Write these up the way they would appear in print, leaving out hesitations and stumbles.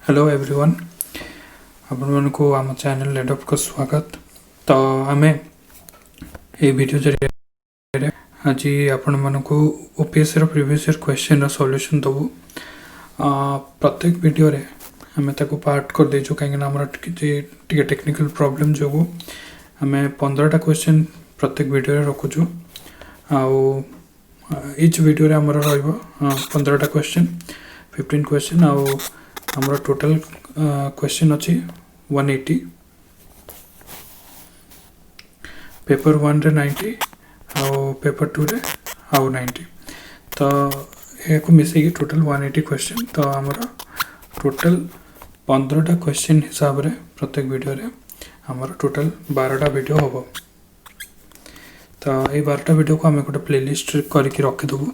Hello everyone आपण को आम चैनल लेडअप को स्वागत। तो आम ये वीडियो जरिए आज आपण मानक OPS previous year question solution दबू। प्रत्येक वीडियो रे आम ताको पार्ट कर देचु कहीं आम टेक्निकल प्रॉब्लम जो आम 15टा क्वेश्चन प्रत्येक वीडियो रे रखुचु। इच वीडियो रे हमर रहइबो 15टा क्वेश्चन 15 क्वेश्चन आमर टोटल क्वेश्चन अच्छी 180 पेपर 1 रे 90 आउ पेपर 2 रे आउ 90 तो एक मिसेकी टोटल 180 क्वेश्चन। तो आमर टोटल 15टा क्वेश्चन हिसाब रे प्रत्येक वीडियो रे आमर टोटल 12टा वीडियो होबो। तो ये 12टा वीडियो को आम गोटे प्लेलिस्ट करके रखीदेबू।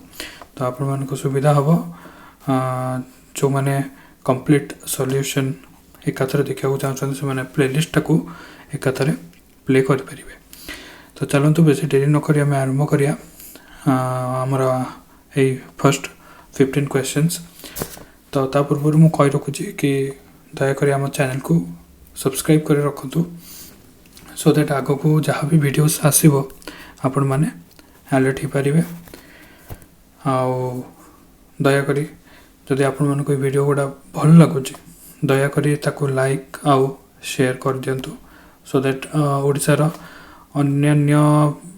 तो आपण मानक सुविधा हम जो मैंने कंप्लीट सॉल्यूशन एकाथरे देखा चाहते से प्लेलिस्ट टाक एकाथरे प्ले करें। तो चलतु बेस डेरी नक आम आरंभ करिया आमर ये फर्स्ट 15 क्वेश्चंस। तो ता पूर्व मुझे कही रखुची कि दयाक आम चैनल को सब्सक्राइब कर रखु सो दैट आग को जहाँ भी वीडियोस आसो आपण मैंने अलर्ट हो पारे। दयाक जदि आपण मन को वीडियो गुड़ा भल लगुच दयाक लाइक आउ शेयर कर दिंतु सो दैट ओडिशार अन्य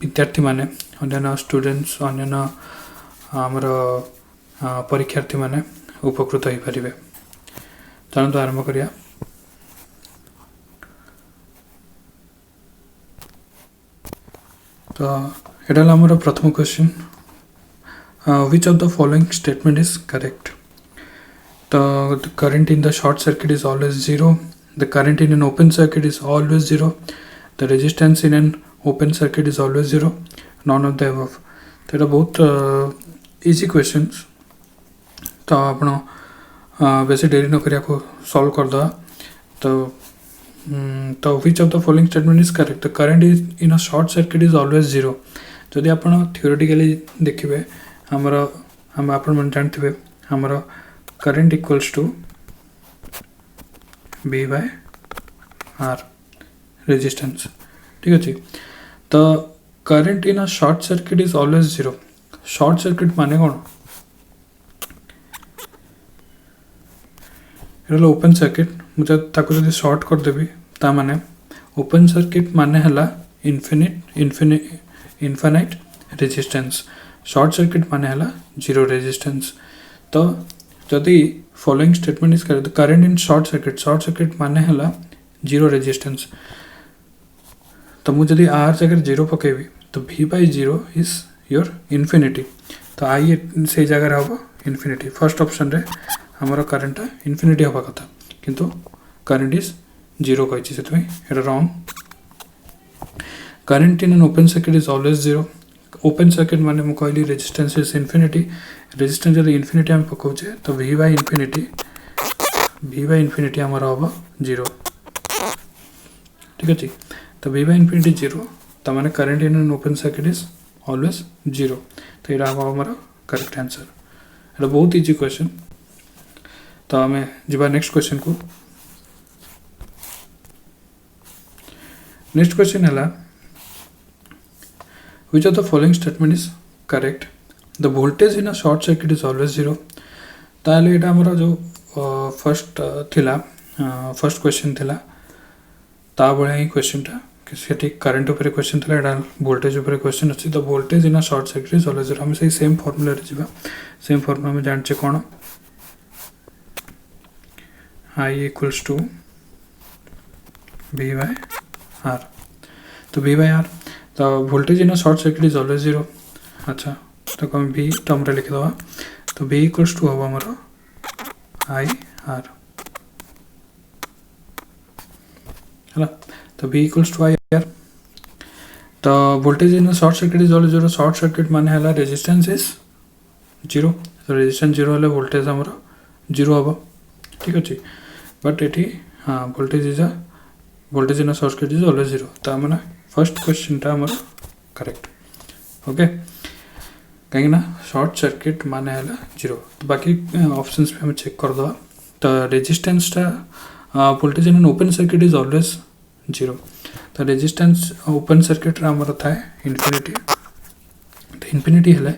विद्यार्थी माने अन्य स्टूडेंट्स अन्य आमर परीक्षार्थी माने उपकृत हो पारे। चलते आरंभ करिया। तो यहाँ आमर प्रथम question which of the following statement is correct? The current in the short circuit is always 0. The current in an open circuit is always 0. The resistance in an open circuit is always 0. None of the above. There are both easy questions. तो आप वैसे देरी न करिया को solve कर दो। तो which of the following statement is correct? The current is in a short circuit is always 0. जदि आप theoretically देखिए हम आपण मन जानते हमर current equals to B by R resistance. ठीक अच्छे। तो current in a short circuit is always 0। Short circuit माने कौन? ओपन सर्किट मुझे ताको जदि शॉर्ट कर देबी ता माने ओपन सर्किट माने हला इनफिनिट रेजिस्टेंस। शॉर्ट सर्किट माने हला जीरो रेजिस्टेंस। तो जदि following statement is correct current in short circuit माने हला जीरो रेजिस्टेंस। तो मुझे जदि आर जगह जीरो पकेबी तो v by zero is your infinity. तो आई से जगह हम इनफिनिटी। फर्स्ट ऑप्शन रे हमर करंट इनफिनिटी हवा कथा किंतु करंट इज जीरो कहि से एटा wrong. Current in an open circuit is always 0। Open circuit माने मु कहली रेजिस्टेंस इज इनफिनिटी। रेजिस्टेंस जब इनफिनिटी हम पकाउचे तो v बाय इनफिनिटी हमर हम 0। ठीक अच्छे। तो v बाय इनफिनिटी 0 तो माने current in an open circuit is always 0। तो ये हमर करेक्ट आंसर। एटा बहुत इजी क्वेश्चन। तो आम जा नेक्स्ट क्वेश्चन को। नेक्स्ट क्वेश्चन है which of the following statement is correct? The voltage in a short circuit is always 0. ताले एटा हमरा जो फर्स्ट थिला फर्स्ट क्वेश्चन थिला ता बळे ही क्वेश्चन ता कि सेठी करंट ऊपर क्वेश्चन थिला एटा वोल्टेज ऊपर क्वेश्चन अछि। The voltage in a short circuit is always 0। हम से सेम फार्मूला रे जिबा। सेम फार्मूला में जानचे कोन I equals to V by R। तो V by R तो voltage in short circuit is always 0। अच्छा तो कम V टर्म रे लिख दवा। तो V इक्वल्स टू हम हमर I R हला। तो V equals to I R। तो voltage in short circuit is always 0। Short circuit माने हला रेजिस्टेंस इज 0। तो रेजिस्टेंस 0 हले वोल्टेज हमर 0 हबो। ठीक अछि। बट एठी हां voltage in a short circuit is always 0। तो माने फर्स्ट क्वेश्चन टा हमर करेक्ट। ओके कहीं ना शॉर्ट सर्किट माने हला 0। तो बाकी ऑप्शंस पे हम चेक कर दवा। the resistance voltage in an open circuit is always 0. The resistance open circuit रे हमर थाए infinity. The infinity हेले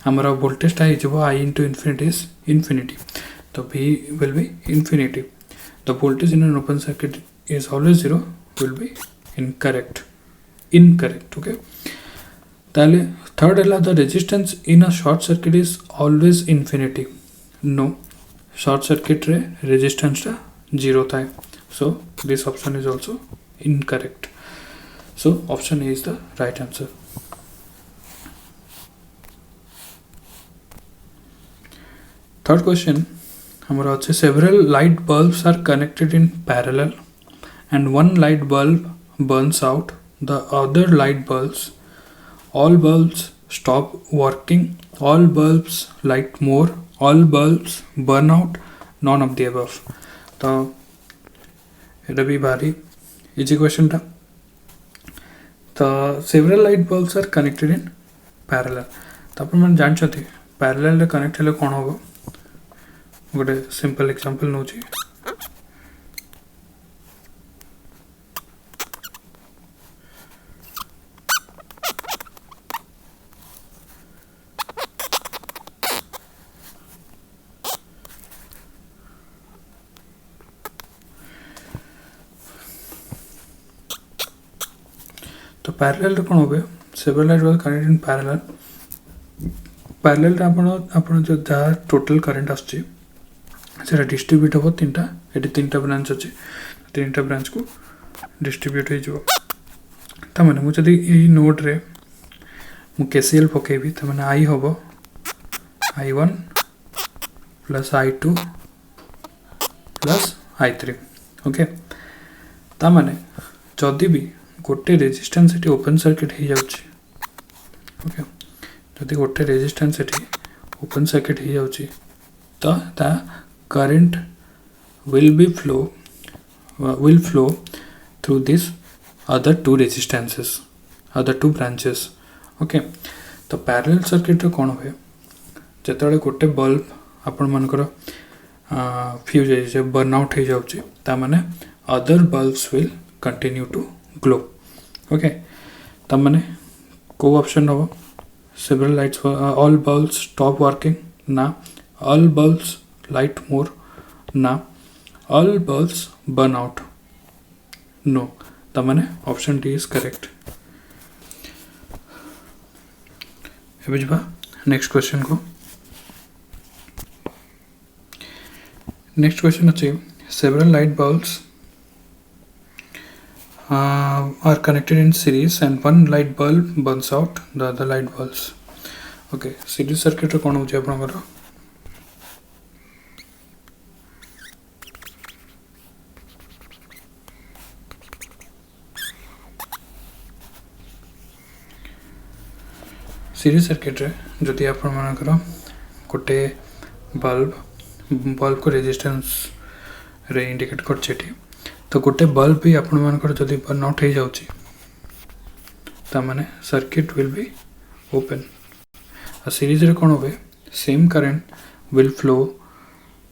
हमर voltage टा इजबो I into infinity is infinity. So V will be infinity. The voltage in an open circuit is always 0 will be incorrect. Okay. Then third है the resistance in a short circuit is always infinity. No, short circuit रे resistance टा 0 था. So this option is also incorrect. So option A is the right answer. Third question, हमारा अच्छे several light bulbs are connected in parallel and one light bulb burns out the other light bulbs. All bulbs stop working, all bulbs light more, all bulbs burn out, none of the above. तो এটা भी भारी easy question था. तो several light bulbs are connected in parallel. तो अपन मन जान चते parallel रे connect हेले कौन होगा. गोटे simple example नोची. तो पैरेलल रे कोन होबे several light was connected in parallel रे आपण जो जा टोटल करंट आछी सेटा डिस्ट्रीब्यूट हो तीनटा एटी तीनटा ब्रांच अछि तीनटा ब्रांच को डिस्ट्रीब्यूट हो जो त माने मु जदी ए नोड रे मु केसीएल पकेबी त माने आई होबो i1 plus i2 plus i3 okay त माने जदी भी गोटे रेजिस्टेंस एटी ओपन सर्किट हो जाउची ओके जदी गोटे रेजिस्टेंस एटी ओपन सर्किट हो जाउची तो ता current will flow through this other two resistances other two branches okay तो पैरेलल सर्किट रे कोन होय जतले गोटे बल्ब आपण मानकर फ्यूज जे बर्न आउट हो जाउची ता माने other bulbs will continue to glow okay त माने को ऑप्शन हो several lights all bulbs stop working ना all bulbs light more ना all bulbs burn out no त माने ऑप्शन डी इज करेक्ट ए बुझबा नेक्स्ट क्वेश्चन को नेक्स्ट क्वेश्चन अछि several light bulbs are connected in series and one light bulb burns out the other light bulbs okay series circuit रे कोन हो जे आपनकर series circuit रे जदि आपण मानकर गोटे बल्ब को रेजिस्टेंस रे इंडिकेट कर छेटी तो गोटे बल्ब भी आपण मानकर जदि बर्न आउट हो जाउची ता माने सर्किट विल बी ओपन आ सीरीज रे कोन होबे same current will flow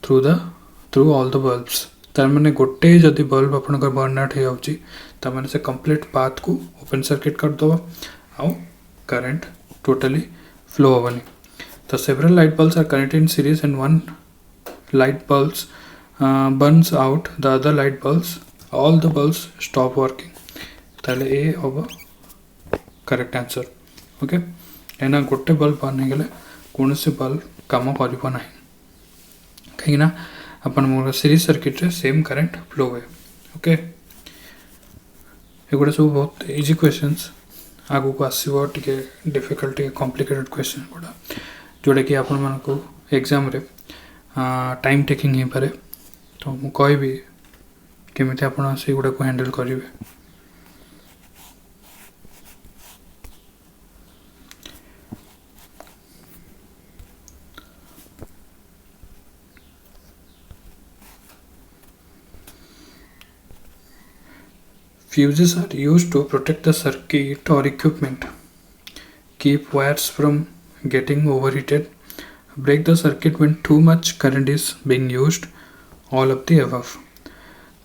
through all the bulbs तार माने गोटे जदि बल्ब आपनकर बर्न आउट हो जाउची ता माने से कंप्लीट पाथ को ओपन सर्किट कर दो आ करंट totally flow होवनी तो several light bulbs are connected in series and one light bulbs burns out the other light bulbs all the bulbs stop working ताले ए होबो करेक्ट आंसर ओके एना गोटे bulb बने गेले कोनसे bulb काम करिबो नाही कहिना अपन मोर सीरीज सर्किट रे सेम करंट फ्लो होय ओके एगुडा सब बहुत इजी क्वेश्चंस आगु को आसीबो टिके डिफिकल्ट कॉम्प्लिकेटेड क्वेश्चन गुडा जोडे कि आपण मन को एग्जाम रे टाइम टेकिंग हे पारे तो मु कहबी केमिति आपण से गुडा को हैंडल करिवे Fuses are used to protect the circuit or equipment, keep wires from getting overheated, break the circuit when too much current is being used, all of the above.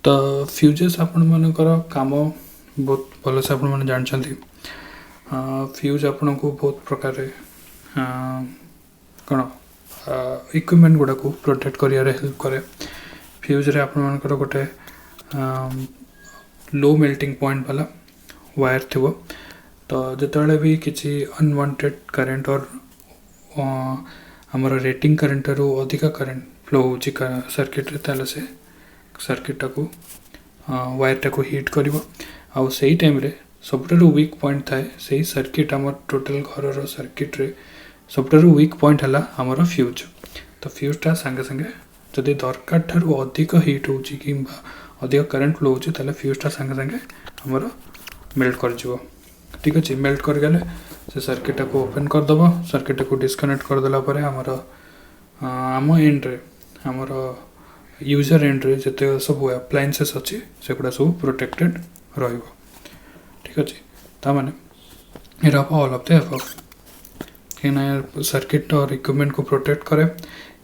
तो फ्यूजेस आपण मानकर काम बहुत भलसे आपण मैंने जानते। फ्यूज आपण को बहुत प्रकार कौन इक्विपमेंट गुड़ा को प्रोटेक्ट कर हेल्प करे। फ्यूज रे आपण मानकर गोटे लो मेल्टिंग पॉइंट वाला वायर थी। तो जिते भी किसी अनवांटेड करेंट और आमर रेटिंग करेंट रू अधिक करेंट फ्लो हो सर्किट रे से सर्किट टाको वायर टाको हिट कर से टाइम रे सबुठारु वीक पॉइंट थाए से सर्किट आम टोटल घर सर्किट रे सबुठारु वीक पॉइंट है आमर फ्यूज। तो फ्यूजटा संगे संगे जदि दरकार ठारू अधिक हिट हो कि अधिक करेंट फ्लो हो फ्यूजटा संगे संगे आमर मेल्ट कर। ठीक अच्छे मेल्ट कर गले से सर्किट को ओपन करदेव। सर्किट को डिस्कनेक्ट करदेला आमर आम एंड रे आमर यूजर एंड रे जिते सब अप्लायंसेस अच्छी से गुड़ा सब प्रोटेक्टेड रही। ठीक अच्छे ताने ये ऑल ऑफ द एबव कहीं सर्किट और इक्विपमेंट को प्रोटेक्ट करे।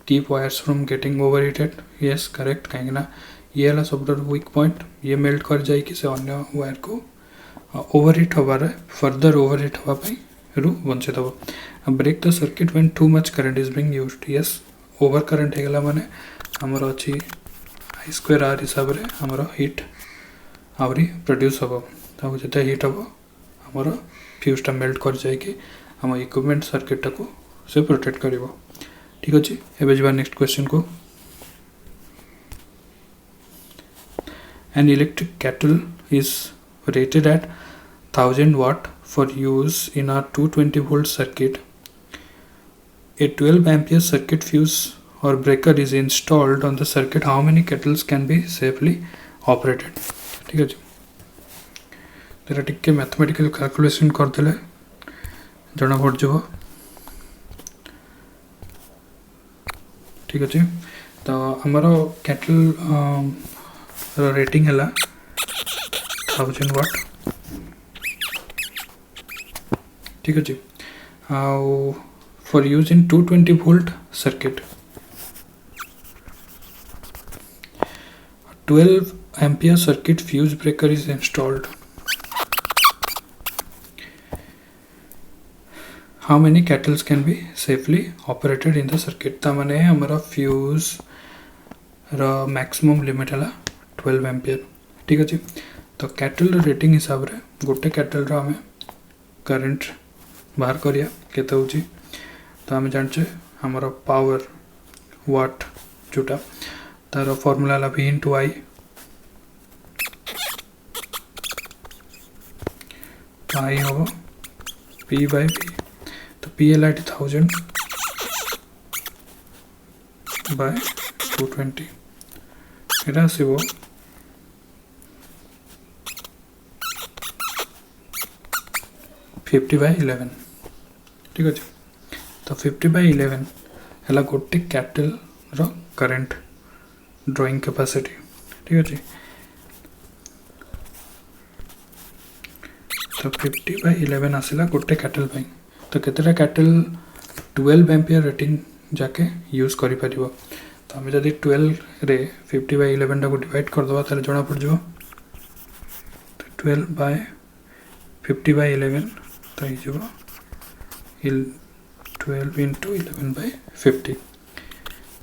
Keep wires from getting over heated. Yes correct कहीं ये है सब वीक पॉइंट ये मेल्ट कर जाए से अन्य वायर को ओवरहीट हबार फर्दर ओवरहीट हाँपाई रू बंचेदेव। Break the circuit when too much current is being used. Yes over current होगला माने आमर अच्छी आई स्क्वायर आर हिसाब से आमर हिट आहरी प्रोड्यूस हम तो जिते हिट हम आमर फ्यूजटा मेल्ट कर जाए आम इक्विपमेंट सर्किट को से प्रोटेक्ट कर। ठीक अच्छे एवं जा नेक्स्ट क्वेश्चन को। An electric kettle is rated at 1000 watt for use in a 220 volt circuit. A 12 ampere circuit fuse or breaker is installed on the circuit. How many kettles can be safely operated? ठीक है तेरा टिके mathematical calculation करदेले जना पड़ जाव। ठीक अच्छे तो आमर केटल रेटिंग है 1000 वाट। ठीक अच्छे for use in 220 volt circuit 12 ampere circuit fuse breaker is installed. How many kettles can be safely operated in the circuit. तामाने हमारा फ्यूज रा मैक्सिमम लिमिट है 12 एम्पियर। ठीक अच्छे तो केटल रेटिंग हिसाब रे गोटे केटल आम करेंट बाहर करिया केते होची तो आम जानचे हमर पावर वाट जोटा तार फॉर्मूला ला V इंटू I तो I हम P बाय V तो P है 1000 बाय 220 एटा आसीबो 50/11। ठीक अच्छे तो 50/11 है गोटे केटल रो करेंट ड्रॉइंग कैपेसिटी। ठीक अच्छे तो 50/11 आसला गोटे केटल पाई तो केतेटा केटल 12 एम्पियर रेटिंग जाके यूज करि परिबो। तो आम जदि 12 रे 50/11 टाको डिवाइड करदे ताले जना पड़ जाव 12/50/11 तो ये 12 इंटू 11/50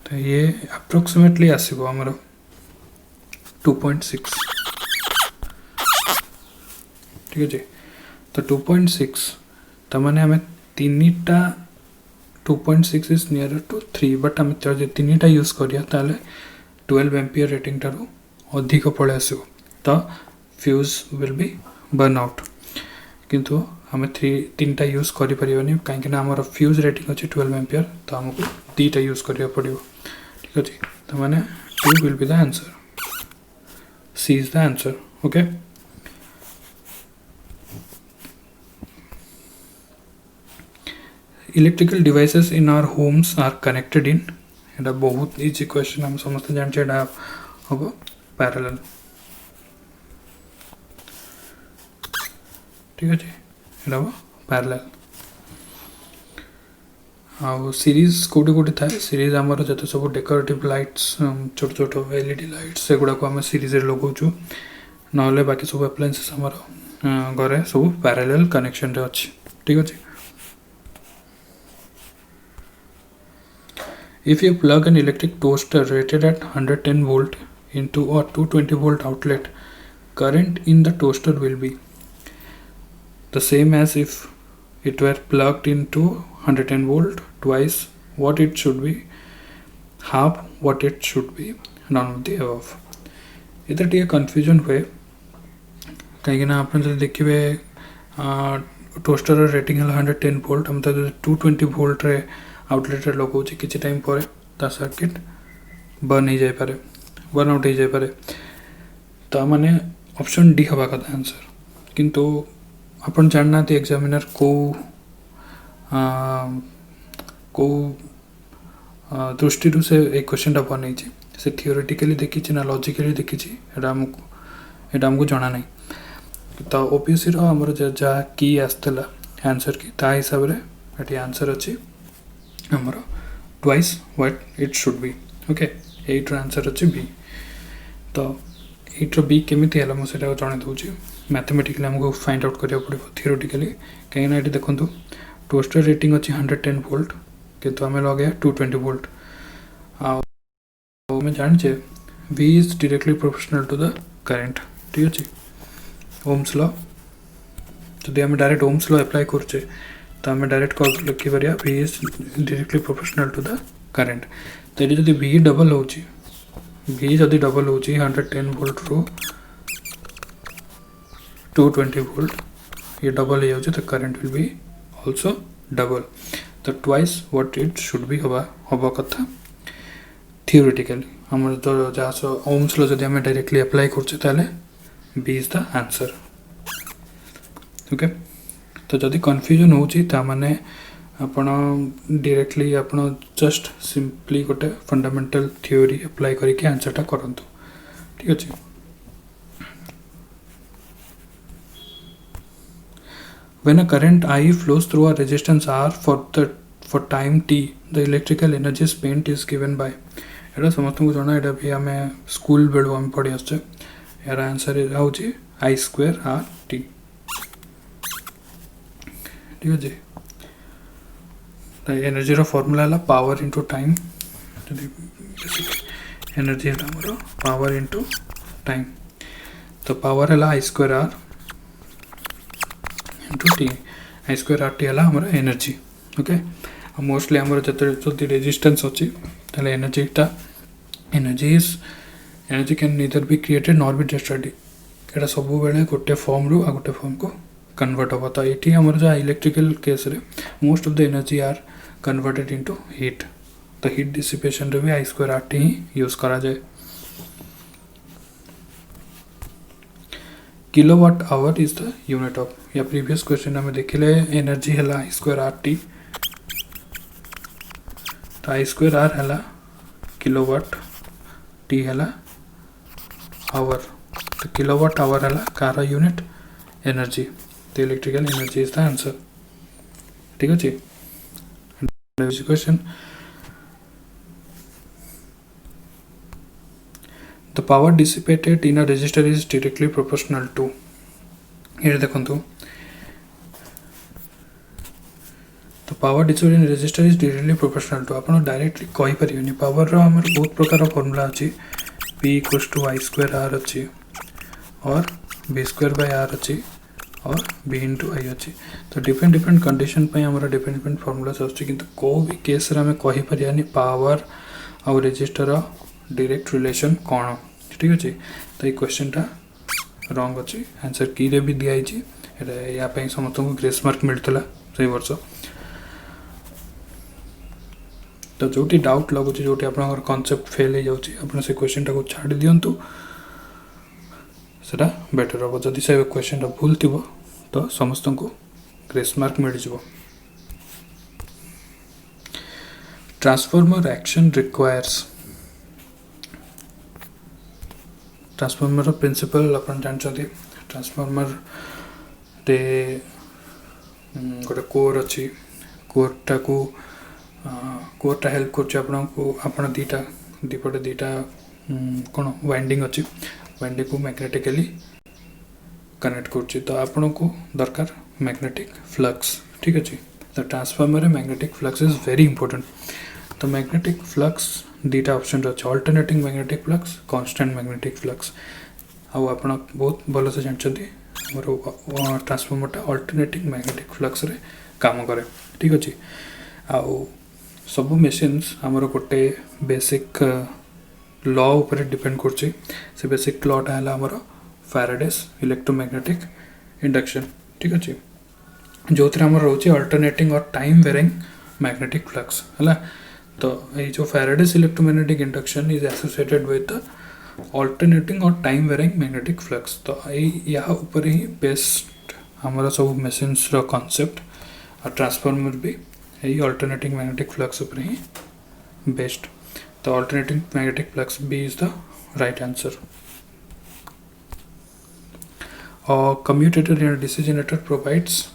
तो ये अप्रोक्सीमेटली आसो आमर 2.6। ठीक अच्छे तो 2.6 तमाने आम तीनटा 2.6 इज नियर टू 3 बट आम तीनटा यूज करिया ताले 12 एम्पियर रेटिंग टारू अधिक पड़े आसो तो fuse will be burn out किंतु आम तीनटा यूज करें कहीं आमर फ्यूज रेटिंग अच्छे 12 एम्पियर तो आमको दीटा यूज करा पड़ो। ठीक अच्छे तो मैंने 2 will be the answer C is the answer। Okay electrical devices in our homes are connected in एटा बहुत इजी क्वेश्चन हम समस्त जानते हम पैरेलल। ठीक अच्छे पैरेलल आउ सीरीज कोटी कोटी था सीरीज आमर जते सब डेकोरेटिव लाइट्स छोट छोट एलईडी लाइट्स से गुडा को आम सीरीज लगाऊँ ना बाकी सब अप्लायंसेस आमर घरे सब पैरेलल कनेक्शन रे अच्छी ठीक अच्छे If you plug an electric toaster rated at 110 volt into a 220 volt outlet, current in the toaster will be the same as if it were plugged into 110 volt twice what it should be, half what it should be, none of the above. इधर टे confusion हुए कहीं आप देखिए toaster rating है 110 volt हम 220 volt रे outlet लगाऊँ किसी टाइम पर ता सर्किट बर्न हो जाए बर्न आउट हो जाए तो मैंने ऑप्शन डी हवा कथा आंसर किंतु अपन जानना एग्जामिनर को दृष्टि से एक क्वेश्चन बन से थियोरेटिकली देखी ना लॉजिकली देखी आमको जाना नहीं तो ओपीएससी आमर जहाँ की आसला आंसर की ता हिसाब से ये आंसर अच्छी आमर twice what it should be okay एट्र आंसर अच्छे बी तो एट्र बी केमिति है मुझे जन दूसरी मैथमेटिकली आमको फाइंड आउट करा पड़ो थियोरेटिकली कहीं ये देखो टोस्टर रेटिंग अच्छी 110 वोल्ट किंतु आम लगे 220 वोल्ट आम जाने V is directly proportional to the current ठीक अच्छे ओम्स लॉ जदि आम डायरेक्ट ओम्स लॉ अप्लाई करें तो आम डायरेक्ट लिखिपर V is directly proportional to the current तो ये जब V डबल हो V जदि डबल हो 110 वोल्ट रू 220 वोल्ट ये डबल हो जाए तो current will be also double तो twice what it should be हवा कथा थियोरेटिकली आम तो जहाँ ओम्स लॉ जब आम डायरेक्टली अप्लाई करें B is the answer okay तो जदि कन्फ्यूजन हो माने आपण डायरेक्टली आपण जस्ट सिंपली गोटे फंडामेंटल थ्योरी अप्लाई करके आंसरटा करंतु ठीक अच्छे when a current I flows through a resistance R for time t the electrical energy spent is given by एटा समस्त को जाना एटा भी आम स्कूल बेलू आम पढ़ी आसचे यार आंसर होची I स्क्वायर R t ठीक अच्छे एनर्जी रो फॉर्मूला है पावर इंटू टाइम एनर्जी है पावर इंटू टाइम तो पावर है I square R into T I square R T है हमारा एनर्जी ओके मोस्टली आमर जो रेजिस्टेंस अच्छी ताले energy can neither be created nor be destroyed एटा सब बेले गोटे फॉर्म रू आ गोटे फॉर्म को कन्वर्ट होगा तो ये आमर जो इलेक्ट्रिकल केस रे most of the energy are converted into heat तो हीट डिसिपेशन रे भी I स्क्वायर R टी ही यूज करा जाए kilowatt hour is the unit of या प्रीवियस क्वेश्चन आम देखिले एनर्जी है I स्क्वायर R टी तो I स्क्वायर R है किलोवाट टी है आवर तो किलोवाट आवर है कार यूनिट एनर्जी तो electrical energy is the answer ठीक अच्छे question the power dissipated in a resistor is directly proportional to ये देखो तो power dissipated in resistor is directly proportional to आप डायरेक्टली कही पारे पावर रो हमर बहुत प्रकार फॉर्मूला अच्छी P equals to I square R अच्छी और B स्क्वायर बाय R अच्छी और B इंटू I अच्छी तो डिफरेंट कंडीशन पे हमारा डिफरेंट फॉर्मूलास आछी किंतु को भी केस रे हमें कहि परियानी पावर और रेजिस्टर डायरेक्ट रिलेशन कौन ठीक अच्छे तो ये क्वेश्चन टा रॉन्ग अच्छी आंसर की रे भी दिया या समस्त को ग्रेस मार्क मिलता से वर्ष तो जो डाउट लगुच जो आप कॉन्सेप्ट फेल हो जाऊँगी आप से क्वेश्चन टाक छाड़ दिंतु से बेटर हम जदि से क्वेश्चन भूल थी तो समस्त को ग्रेस मार्क मिल जाव transformer action requires transformer principle आप जानते ट्रांसफॉर्मर रे गोटे कोर अच्छी कोर टाकू कोरटा हेल्प करछ आपण दीपटे दीटा कौन वाइंडिंग अच्छी वाइंडिंग को मैग्नेटिकली कनेक्ट करछि तो आपण को दरकार मैग्नेटिक फ्लक्स ठीक अच्छे तो transformer magnetic flux is very important तो मैग्नेटिक फ्लक्स दीटा ऑप्शन अच्छे alternating magnetic flux constant magnetic flux आउ आप बहुत भल से जानते मोर ट्रांसफार्मरटा अल्टरनेटिंग मैग्नेटिक फ्लक्स रे काम करे ठीक अच्छे आउ सब मेसिन्स आमर गोटे बेसिक लॉ ऊपर डिपेंड करछि से बेसिक लॉटा है आमर फैराडेस इलेक्ट्रोमैग्नेटिक इंडक्शन ठीक अच्छे जो आमर रोचे अल्टरनेटिंग और टाइम वेरिंग मैग्नेटिक फ्लक्स है तो ये जो Faraday's electromagnetic induction is associated with the alternating और टाइम वेरिंग मैग्नेटिक फ्लक्स तो या ऊपर ही बेस्ट आमर सब मशीन्स रो कांसेप्ट और ट्रांसफार्मर भी यही अल्टरनेटिंग मैग्नेटिक फ्लक्स ऊपर ही बेस्ट तो alternating magnetic flux B is the right answer commutator in a DC generator provides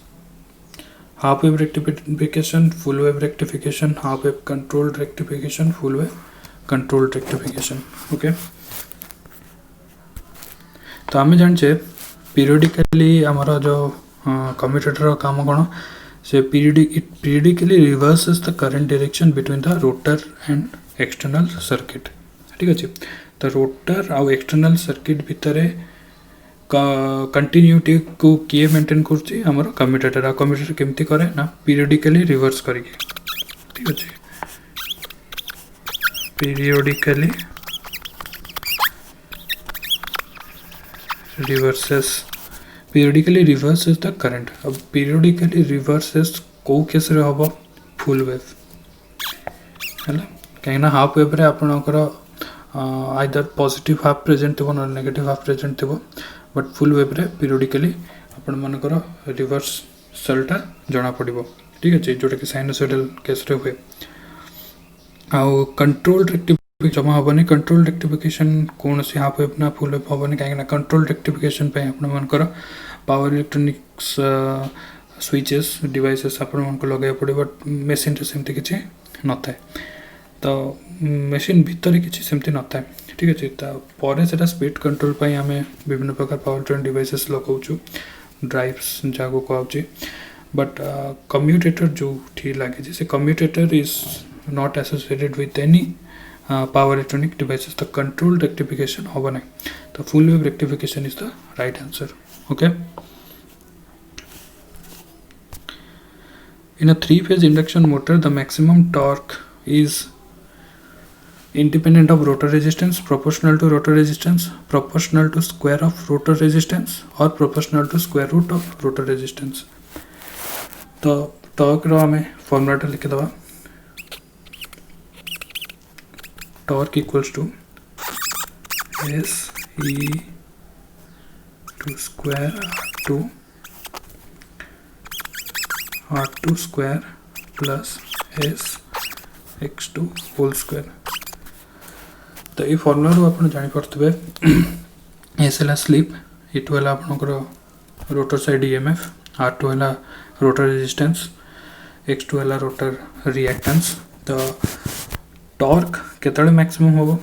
half wave rectification, full wave rectification, half wave controlled rectification, full wave controlled rectification. Okay. तो आम जाने periodically आमर जो commutator काम कौन से periodically reverses the current direction between the rotor and external circuit ठीक अच्छे तो रोटर आउ एक्सटर्नल सर्किट भितर कंटिन्यूटी को किए मेंटेन करछि हमर कम्यूटेटर आ कम्यूटेटर केमती करे ना पीरियडिकली रिवर्स करिके ठीक अछि पीरियडिकली रिवर्सेस द करंट अब पीरियडिकली रिवर्सेस को केस रे हबो फुल वेव हैला कहिना हाफ वेव रे आपनकर आइदर पॉजिटिव हाफ प्रेजेंट थिबो न नेगेटिव हाफ प्रेजेंट थिबो बट फुल वेव रे पीरियडिकली आपण मानकर रिवर्सलटा जना पड़िबो ठीक अच्छे जोटा कि साइनोसॉइडल केस रे हुए आउ कंट्रोल रेक्टिफिकेशन जमा हबनी कंट्रोल रेक्टिफिकेशन कौन सी हाफ वेव ना फुल वेव हबनी काहे कंट्रोल रेक्टिफिकेशन पे आपण मानकर पावर इलेक्ट्रॉनिक्स स्विचेस डिवाइसेस आपण मानकर लगाय पड़े बट मशीन रे सेमती किछि नथाय तो मशीन भीतर किछि सेमती नथाय ठीक अच्छे पर से स्पीड कंट्रोल पर आम विभिन्न प्रकार पावर इलेक्ट्रॉनिक डिवाइसेस लगाऊँ ड्राइव्स जहाँ कहूँ बट कम्यूटेटर जो लगे से commutator is not associated with any power electronic devices तो कंट्रोल रेक्टिफिकेशन हम ना तो full wave rectification is the right answer okay in a 3-phase induction motor the maximum torque is independent of rotor resistance, proportional to rotor resistance, proportional to square of rotor resistance or proportional to square root of rotor resistance. तो torque रो हमें फॉर्मूलाटा लिखि दबा torque equals to s e to square r2 square plus s x2 whole square तो ये formula रो आपण जानि परथबे एस हला स्लिप इटु हला आपनकर रोटर साइड ईएमएफ r2 हला रोटर रेजिस्टेंस x2 हला रोटर रिएक्टेंस तो टॉर्क केतळे मैक्सिमम होबो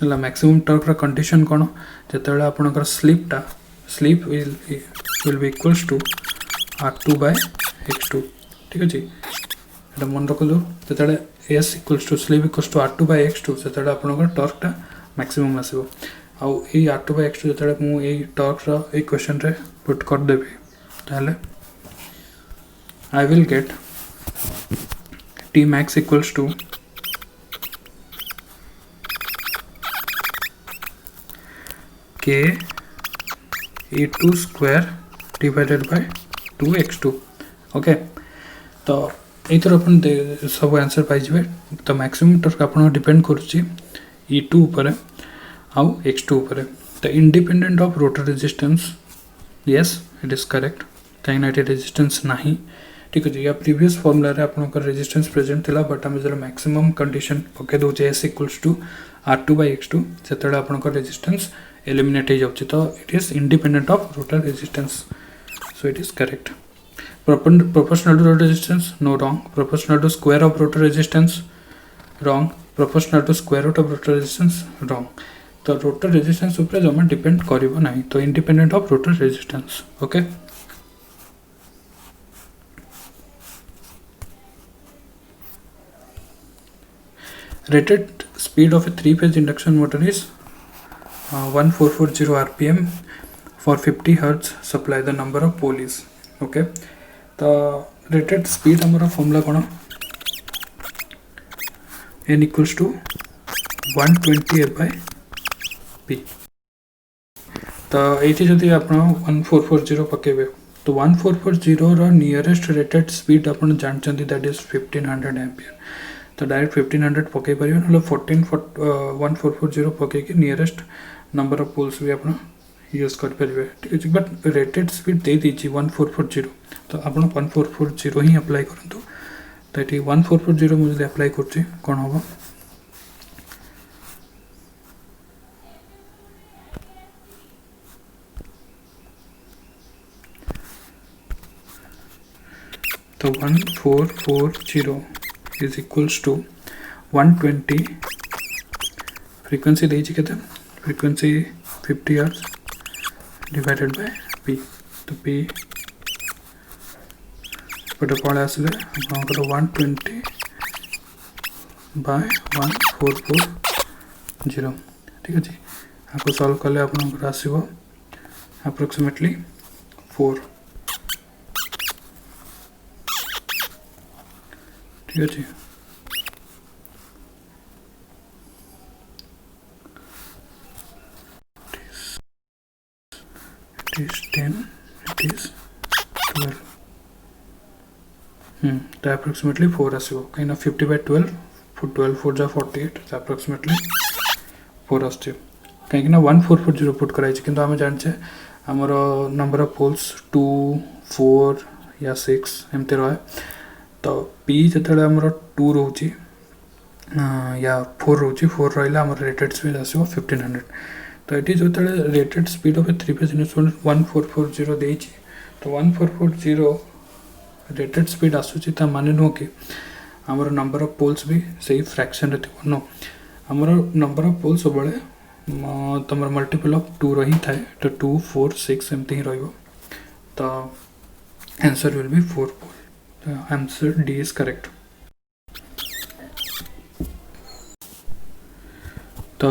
हला मैक्सिमम टॉर्क रा कंडीशन कोन जेतळे आपनकर slip will be equals to r2 by x2 ठीक अछि एटा मन रखलो जेतळे s equals to slip equals to r2 by x2 से आपनकर टॉर्क टा मैक्सिमम आसीबो आउ ए r2 by x2 जेतळे मु ए टॉर्क रा इक्वेशन रे पुट कर देबे ताले I will get t max equals to k e2 square divided by 2x2 okay तो एथर अपन सब आंसर पाई जबे तो मैक्सिमम टॉर्क अपन डिपेंड करछि e2 ऊपर आउ x2 ऊपर तो independent of rotor resistance yes it is correct काहे ना रेजिस्टेंस नाही ठीक है या प्रीवियस फार्मूला रे अपन का रेजिस्टेंस प्रेजेंट थिला बट हम जरा मैक्सिमम कंडीशन पके दो s equals to r2 by x2 सेतळे अपन का रेजिस्टेंस एलिमिनेट हो जाउछि तो it is independent of rotor resistance so it is correct Proportional to rotor resistance, no, wrong. Proportional to square of rotor resistance, wrong. Proportional to square root of rotor resistance, wrong. तो rotor resistance ऊपर जमा depend करिवो नाही, तो independent of rotor resistance. Okay, rated speed of a 3-phase induction motor is 1440 rpm for 50 hertz supply. The number of pole is, okay. तो rated speed हमारा formula कौन, n equals to 120 f by p. तो ये जदि आप 1440 पकेबे तो 1440 रो nearest rated speed आप जानते दैट इज 1500 एम्पियर. तो डायरेक्ट 1500 पकई पारे ना 1440 पकईकि नियरेस्ट नंबर ऑफ पोल्स भी आप यूज करेंगे. ठीक है, बट रेटेड स्पीड दे दीजिए 1440, तो आप 1440 ही अप्लाई करूँ. तो ये 1440 मुझे अप्लाई कर कौन हम, तो 1440 is equals to 120 frequency देइछि केते, frequency 50 hertz divided by p. तो p पटे पळे आसले आपनकर 120 by 1440. ठीक अछि, आपको सॉल्व करले आपनकर आसीबो approximately 4. ठीक है, it is 10, it is 12. तो approximately 4 आसीबो कहीं ना 50 by 12 12 4 जा 48, तो approximately 4 आछे. कहीं ना 1440 पुट कराई किंतु आमे जानछे हमर नंबर ऑफ पोल्स 2 4 या 6 एमते रहे. तो पी जिते आमर 2 रोचे या 4 रोचे 4 रहा आम रेटेड स्पीड आसो 1500. तो ये जो rated speed of A 3-phase induction 1440 देइछि, तो 1440 रेटेड स्पीड आसूची ता माने नुह कि आमर नंबर ऑफ पोल्स भी सही फ्रैक्शन रे थिबो. नो, आमर नंबर ऑफ पोल्स सब तुम मल्टीपल ऑफ 2 रही थाए, तो 2 4 6 एमती ही रहिबो. तो answer will be 4 pole. Answer D is correct. तो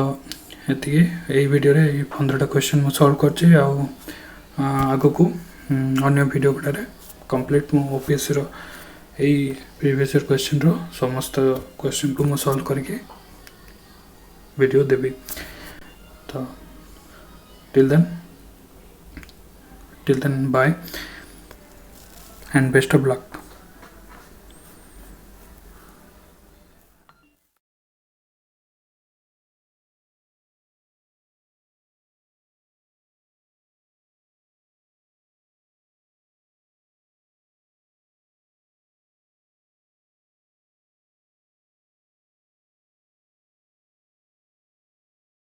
ये वीडियो रे 15टा क्वेश्चन मु सॉल्व करछि. आगो को अन्य वीडियो गुड़े कंप्लीट मु ओपीएससी रो एई प्रीवियस ईयर क्वेश्चन रो समस्त क्वेश्चन को मु सॉल्व करके वीडियो देबी. तो till then bye and best of luck.